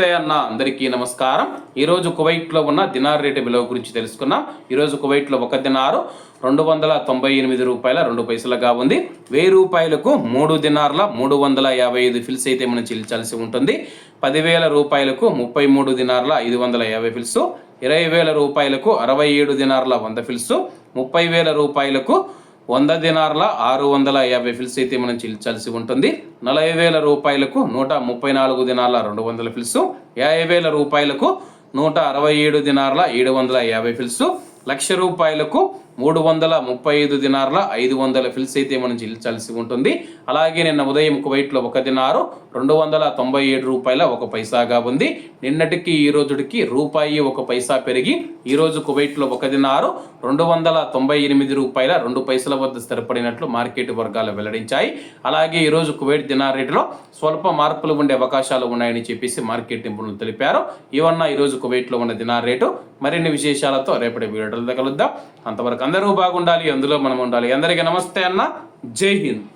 నమస్తే అన్న, అందరికీ నమస్కారం. ఈరోజు కువైట్లో ఉన్న దినార్ రేటు విలువ గురించి తెలుసుకున్నాం. ఈరోజు కువైట్లో ఒక దినారు 298 రూపాయల 2 పైసలుగా ఉంది. 1000 రూపాయలకు 3 దినార్ల 355 ఫిల్స్ అయితే మనం చెల్లించాల్సి ఉంటుంది. 10,000 రూపాయలకు 33 దినార్ల 550 ఫిల్స్, 20,000 రూపాయలకు 67 దినార్ల 100 ఫిల్స్, 30,000 రూపాయలకు 100 దినార్ల 650 ఫిల్స్ అయితే మనం చెల్లించాల్సి ఉంటుంది. 40,000 రూపాయలకు 134 దినార్ల 200 ఫిల్స్, 50,000 రూపాయలకు 167 దినార్ల 750 ఫిల్స్, 1,00,000 రూపాయలకు 335 దినార్ల 500 ఫిల్స్ అయితే మనం చెల్లించాల్సి ఉంటుంది. అలాగే నిన్న ఉదయం కువైట్లో ఒక దినారు 297 రూపాయల 1 పైసాగా ఉంది. నిన్నటికి ఈ రోజుకి రూపాయి 1 పైసా పెరిగి ఈరోజు కువైట్లో ఒక దినారు 298 రూపాయల 2 పైసల వద్ద స్థిరపడినట్లు మార్కెట్ వర్గాలు వెల్లడించాయి. అలాగే ఈరోజు కువైట్ దినార్ రేటులో స్వల్ప మార్పులు ఉండే అవకాశాలు ఉన్నాయని చెప్పేసి మార్కెట్ నిపుణులు తెలిపారు. ఇవన్న ఈరోజు కువైట్లో ఉన్న దినార్ రేటు. మరిన్ని విశేషాలతో రేపటి వీడియోలో కలుద్దాం. అంతవరకు అందరూ బాగుండాలి, అందులో మనం ఉండాలి. అందరికీ నమస్తే అన్న, జై హింద్.